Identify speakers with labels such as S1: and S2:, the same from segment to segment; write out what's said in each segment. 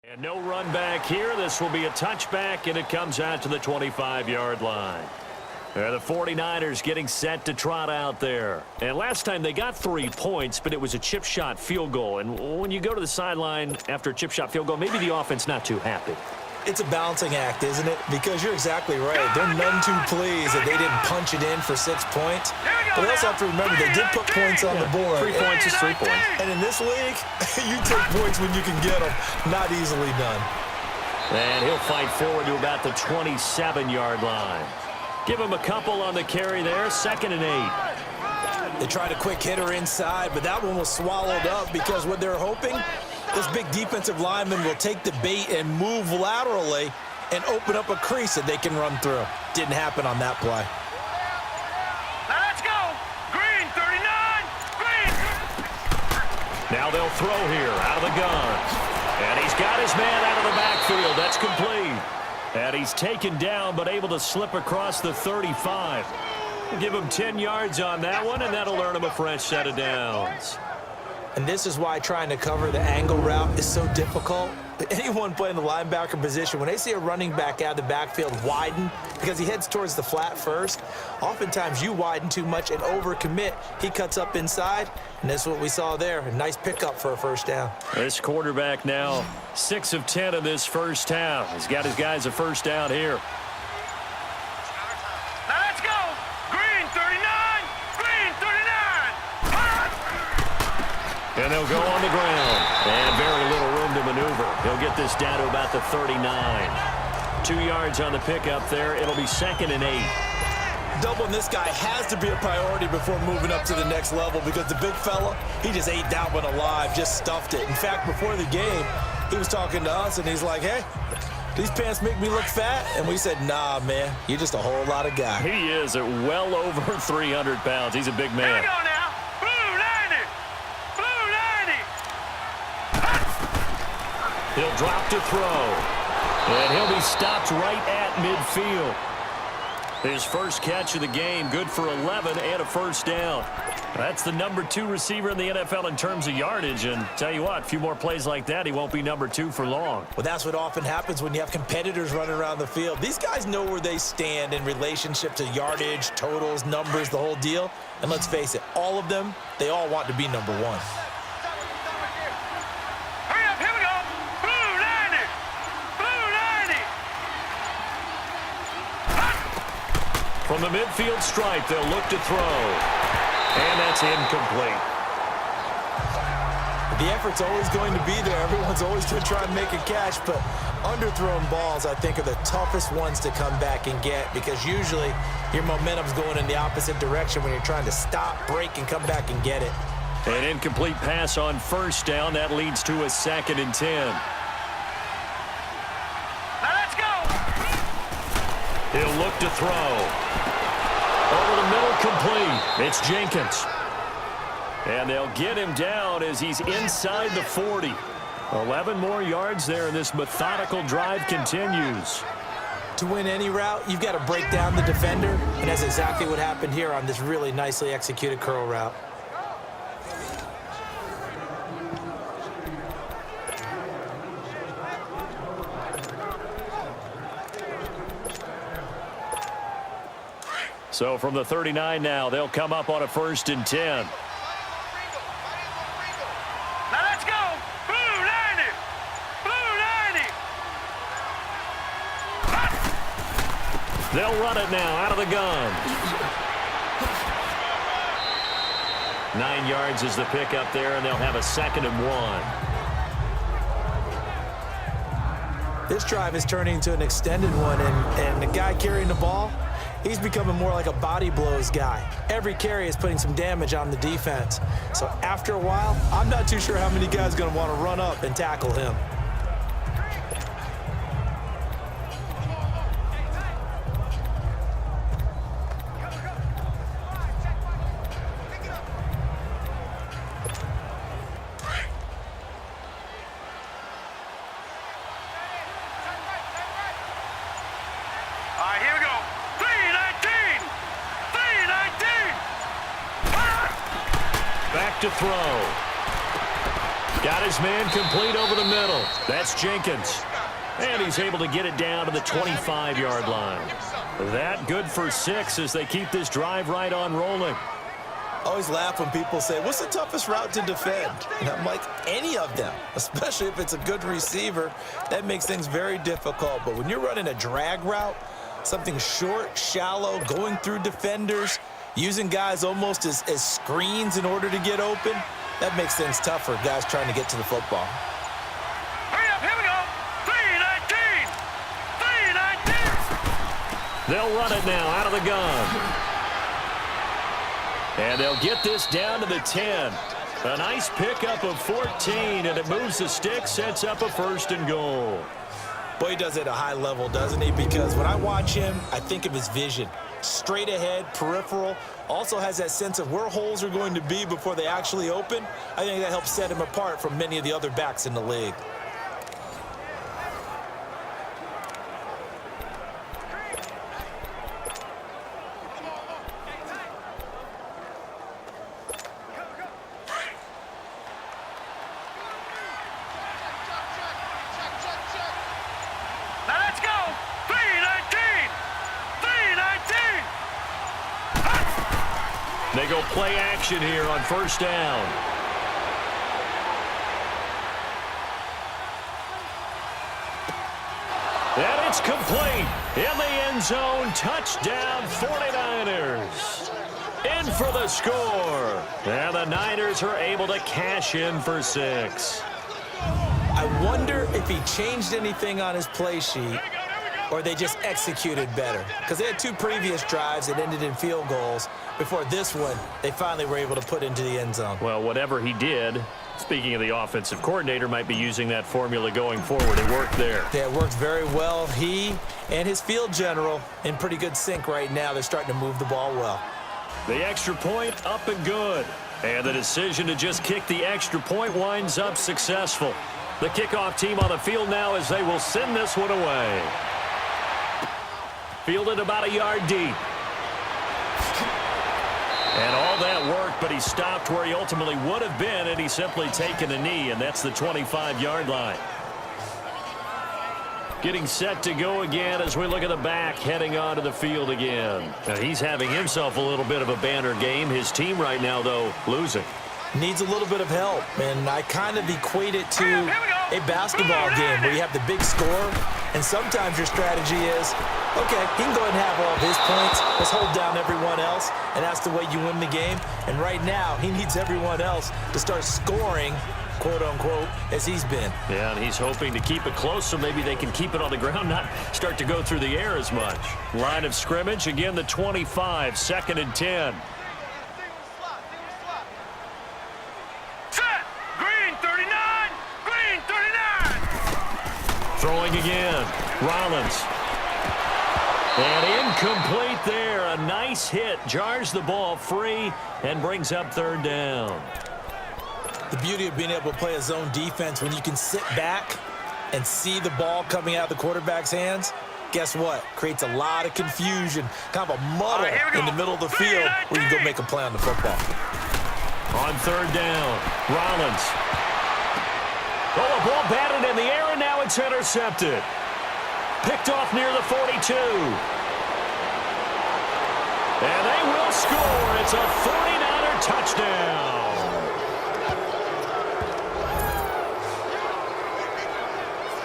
S1: And no run back here. This will be a touchback, and it comes out to the 25-yard line. The 49ers getting set to trot out there. And last time they got 3 points, but it was a chip shot field goal. And when you go to the sideline after a chip shot field goal, maybe the offense not too happy.
S2: It's a balancing act, isn't it? Because you're exactly right. They're none too pleased that they didn't punch it in for 6 points. But we also have to remember they did put points on the board.
S1: 3 points is 3 points.
S2: And in this league, you take points when you can get them. Not easily done.
S1: And he'll fight forward to about the 27-yard line. Give him a couple on the carry there. 2nd and 8.
S2: They tried a quick hitter inside, but that one was swallowed up because what they're hoping, this big defensive lineman will take the bait and move laterally and open up a crease that they can run through. Didn't happen on that play.
S3: Now let's go. Green, 39. Green.
S1: Now they'll throw here out of the gun. And he's got his man out of the backfield. That's complete. And he's taken down but able to slip across the 35. Give him 10 yards on that one, and that'll earn him a fresh set of downs.
S2: And this is why trying to cover the angle route is so difficult. Anyone playing the linebacker position, when they see a running back out of the backfield widen because he heads towards the flat first, oftentimes you widen too much and overcommit. He cuts up inside, and that's what we saw there. A nice pickup for a first down.
S1: This quarterback now 6 of 10 in this first half. He's got his guys a first down here.
S3: Now let's go. Green, 39. Green, 39.
S1: And they'll go on the ground. And very little room to maneuver. He'll get this down to about the 39. 2 yards on the pickup there. It'll be 2nd and 8.
S2: Doubling this guy has to be a priority before moving up to the next level because the big fella, he just ate that one alive, just stuffed it. In fact, before the game, he was talking to us, and he's like, hey, these pants make me look fat? And we said, nah, man, you're just a whole lot of guy.
S1: He is at well over 300 pounds. He's a big
S3: Here
S1: man.
S3: we go now. Blue 90. Blue 90.
S1: He'll drop to throw. And he'll be stopped right at midfield. His first catch of the game, good for 11 and a first down. That's the number 2 receiver in the NFL in terms of yardage. And tell you what, a few more plays like that, he won't be number 2 for long.
S2: Well, that's what often happens when you have competitors running around the field. These guys know where they stand in relationship to yardage, totals, numbers, the whole deal. And let's face it, all of them, they all want to be number 1.
S3: Hurry up. Here we go. Blue 90. Blue 90.
S1: From the midfield stripe, they'll look to throw. And that's incomplete.
S2: The effort's always going to be there. Everyone's always going to try and make a catch, but underthrown balls, I think, are the toughest ones to come back and get because usually your momentum's going in the opposite direction when you're trying to stop, break, and come back and get it.
S1: An incomplete pass on first down. That leads to a 2nd and 10.
S3: Now let's go.
S1: He'll look to throw. Over the middle, complete. It's Jenkins. And they'll get him down as he's inside the 40. 11 more yards there, and this methodical drive continues.
S2: To win any route, you've got to break down the defender, and that's exactly what happened here on this really nicely executed curl route.
S1: So from the 39 now, they'll come up on a 1st and 10.
S3: Now let's go. Blue 90. Blue 90.
S1: They'll run it now out of the gun. 9 yards is the pickup there, and they'll have a 2nd and 1.
S2: This drive is turning into an extended one, and the guy carrying the ball, he's becoming more like a body blows guy. Every carry is putting some damage on the defense. So after a while, I'm not too sure how many guys are going to want to run up and tackle him.
S3: All right, here we go. 319. 319.
S1: Back to throw. Got his man complete over the middle. That's Jenkins. And he's able to get it down to the 25-yard line. That good for 6 as they keep this drive right on rolling.
S2: I always laugh when people say, what's the toughest route to defend? And I'm like, any of them, especially if it's a good receiver. That makes things very difficult. But when you're running a drag route, something short, shallow, going through defenders, using guys almost as screens in order to get open, that makes things tough for guys trying to get to the football.
S3: Hurry up, here we go. 319. 319.
S1: They'll run it now out of the gun. And they'll get this down to the 10. A nice pickup of 14, and it moves the stick, sets up a 1st and goal.
S2: Boy, he does it at a high level, doesn't he? Because when I watch him, I think of his vision. Straight ahead, peripheral. Also has that sense of where holes are going to be before they actually open. I think that helps set him apart from many of the other backs in the league.
S3: Now let's go. 319. 319.
S1: They go play action here on 1st down. And it's complete. In the end zone, touchdown 49ers. In for the score. And the Niners are able to cash in for 6.
S2: I wonder if he changed anything on his play sheet or they just executed better. Because they had 2 previous drives that ended in field goals. Before this one, they finally were able to put into the end zone.
S1: Well, whatever he did, speaking of the offensive coordinator, might be using that formula going forward. It worked there.
S2: Yeah, it worked very well. He and his field general in pretty good sync right now. They're starting to move the ball well.
S1: The extra point up and good. And the decision to just kick the extra point winds up successful. The kickoff team on the field now as they will send this one away. Fielded about a yard deep. And all that worked, but he stopped where he ultimately would have been, and he's simply taken a knee, and that's the 25-yard line. Getting set to go again as we look at the back heading onto the field again. Now, he's having himself a little bit of a banner game. His team right now, though, losing.
S2: Needs a little bit of help, and I kind of equate it to a basketball game where you have the big score, and sometimes your strategy is, okay, he can go ahead and have all of his points. Let's hold down everyone else, and that's the way you win the game. And right now, he needs everyone else to start scoring, quote-unquote, as he's been.
S1: Yeah, and he's hoping to keep it close so maybe they can keep it on the ground, not start to go through the air as much. Line of scrimmage, again, the 25, 2nd and 10. Throwing again. Rollins. And incomplete there. A nice hit. Jars the ball free and brings up 3rd down.
S2: The beauty of being able to play a zone defense when you can sit back and see the ball coming out of the quarterback's hands, guess what? Creates a lot of confusion, kind of a muddle in the middle of the field where you can go make a play on the football.
S1: On 3rd down, Rollins. Oh, a ball batted in the air, and now it's intercepted. Picked off near the 42. And they will score. It's a 49er touchdown.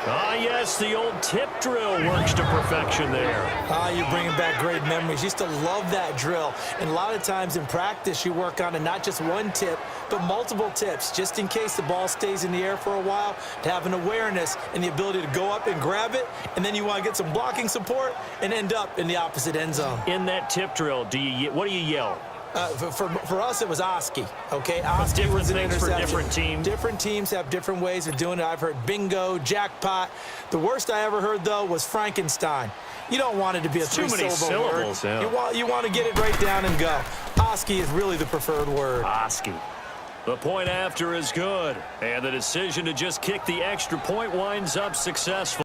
S1: Ah, yes, the old tip drill works to perfection there.
S2: You're bringing back great memories. Used to love that drill. And a lot of times in practice, you work on it, not just one tip, but multiple tips, just in case the ball stays in the air for a while, to have an awareness and the ability to go up and grab it, and then you want to get some blocking support and end up in the opposite end zone.
S1: In that tip drill, what do you yell?
S2: For us, it was Oski, okay? Oski was an interception.
S1: For different teams.
S2: Different teams have different ways of doing it. I've heard bingo, jackpot. The worst I ever heard, though, was Frankenstein. You don't want it to be a three-syllable word.
S1: Yeah.
S2: You want to get it right down and go. Oski is really the preferred word.
S1: Oski. The point after is good. And the decision to just kick the extra point winds up successful.